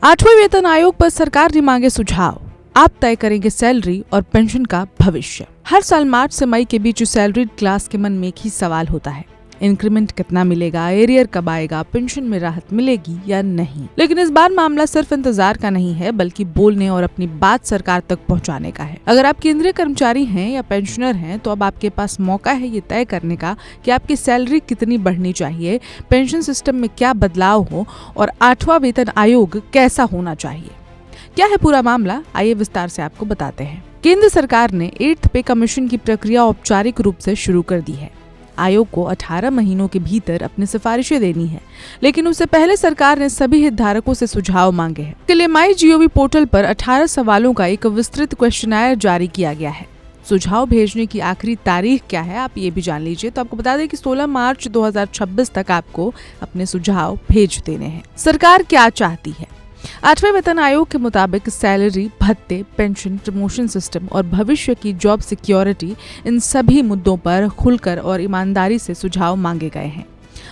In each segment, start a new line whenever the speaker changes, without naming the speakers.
8वें वेतन आयोग पर सरकार ने मांगे सुझाव। आप तय करेंगे सैलरी और पेंशन का भविष्य। हर साल मार्च से मई के बीच सैलरीड क्लास के मन में एक ही सवाल होता है, इंक्रीमेंट कितना मिलेगा, एरियर कब आएगा, पेंशन में राहत मिलेगी या नहीं। लेकिन इस बार मामला सिर्फ इंतजार का नहीं है, बल्कि बोलने और अपनी बात सरकार तक पहुंचाने का है। अगर आप केंद्रीय कर्मचारी हैं या पेंशनर हैं, तो अब आपके पास मौका है ये तय करने का कि आपकी सैलरी कितनी बढ़नी चाहिए, पेंशन सिस्टम में क्या बदलाव हो और 8वां वेतन आयोग कैसा होना चाहिए। क्या है पूरा मामला, आइए विस्तार से आपको बताते हैं। केंद्र सरकार ने 8th पे कमीशन की प्रक्रिया औपचारिक रूप से शुरू कर दी है। आयोग को 18 महीनों के भीतर अपनी सिफारिशें देनी है, लेकिन उससे पहले सरकार ने सभी हितधारकों से सुझाव मांगे हैं। इसके लिए MyGov पोर्टल पर 18 सवालों का एक विस्तृत क्वेश्चनायर जारी किया गया है। सुझाव भेजने की आखिरी तारीख क्या है, आप ये भी जान लीजिए। तो आपको बता दें कि 16 मार्च 2026 तक आपको अपने सुझाव भेज देने हैं। सरकार क्या चाहती है? 8वें वेतन आयोग के मुताबिक सैलरी, भत्ते, पेंशन, प्रमोशन सिस्टम और भविष्य की जॉब सिक्योरिटी, इन सभी मुद्दों पर खुलकर और ईमानदारी से सुझाव मांगे गए हैं।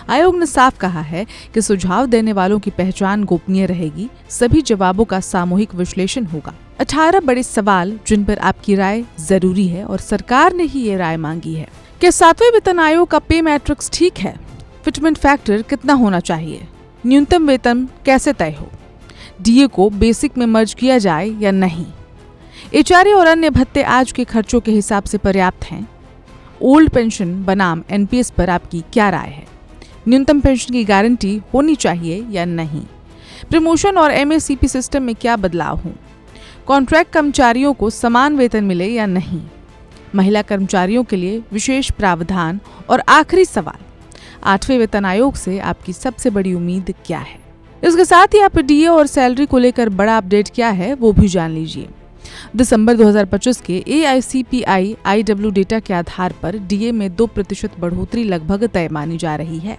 आयोग ने साफ कहा है कि सुझाव देने वालों की पहचान गोपनीय रहेगी, सभी जवाबों का सामूहिक विश्लेषण होगा। 18 बड़े सवाल जिन पर आपकी राय जरूरी है और सरकार ने ही ये राय मांगी है। क्या 7वें वेतन आयोग का पे मैट्रिक्स ठीक है? फिटमेंट फैक्टर कितना होना चाहिए? न्यूनतम वेतन कैसे तय हो? डीए को बेसिक में मर्ज किया जाए या नहीं? एचआरए और अन्य भत्ते आज के खर्चों के हिसाब से पर्याप्त हैं? ओल्ड पेंशन बनाम एनपीएस पर आपकी क्या राय है? न्यूनतम पेंशन की गारंटी होनी चाहिए या नहीं? प्रमोशन और एमएसीपी सिस्टम में क्या बदलाव हो? कॉन्ट्रैक्ट कर्मचारियों को समान वेतन मिले या नहीं? महिला कर्मचारियों के लिए विशेष प्रावधान? और आखिरी सवाल, 8वें वेतन आयोग से आपकी सबसे बड़ी उम्मीद क्या है? इसके साथ ही आप डीए और सैलरी को लेकर बड़ा अपडेट क्या है वो भी जान लीजिए। दिसंबर 2025 के AICPI IW डेटा के आधार पर डीए में 2% बढ़ोतरी लगभग तय मानी जा रही है।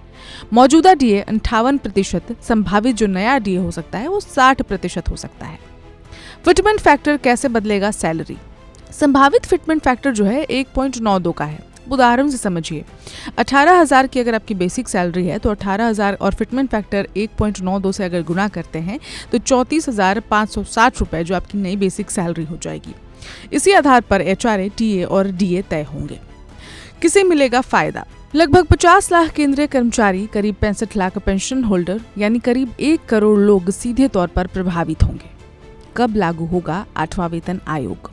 मौजूदा डीए 58%, संभावित जो नया डीए हो सकता है वो 60% हो सकता है। फिटमेंट फैक्टर कैसे बदलेगा सैलरी? संभावित फिटमेंट फैक्टर जो है 1.92 का है। उदाहरण से समझिए, 18,000 की अगर आपकी बेसिक सैलरी है तो 18,000 और फिटमेंट फैक्टर 1.92 से अगर गुना करते हैं तो 34,560 रुपए जो आपकी नई बेसिक सैलरी हो जाएगी। इसी आधार पर एचआरए, टीए और डीए तय होंगे। किसे मिलेगा फायदा? लगभग 50 लाख केंद्रीय कर्मचारी, करीब 65 लाख पेंशन होल्डर, यानी करीब 1 करोड़ लोग सीधे तौर पर प्रभावित होंगे। कब लागू होगा 8वां वेतन आयोग?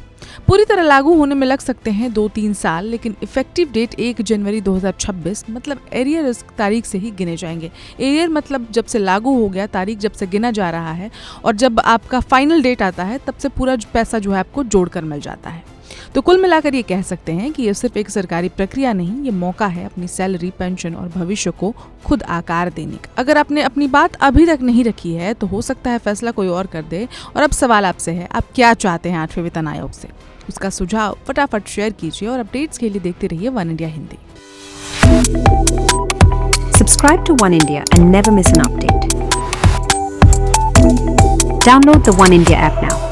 पूरी तरह लागू होने में लग सकते हैं 2-3 साल, लेकिन इफेक्टिव डेट 1 जनवरी 2026, मतलब एरियर इस तारीख से ही गिने जाएंगे। एरियर मतलब जब से लागू हो गया, तारीख जब से गिना जा रहा है, और जब आपका फाइनल डेट आता है तब से पूरा पैसा जो है आपको जोड़कर मिल जाता है। तो कुल मिलाकर ये कह सकते हैं कि ये सिर्फ एक सरकारी प्रक्रिया नहीं, ये मौका है अपनी सैलरी, पेंशन और भविष्य को खुद आकार देने का। अगर आपने अपनी बात अभी तक नहीं रखी है तो हो सकता है फैसला कोई और कर दे। और अब सवाल आपसे है, आप क्या चाहते हैं 8वें वेतन आयोग से? उसका सुझाव फटाफट शेयर कीजिए और अपडेट्स के लिए देखते रहिए one India Hindi.
Subscribe to One India and never miss an update. Download the One India app now.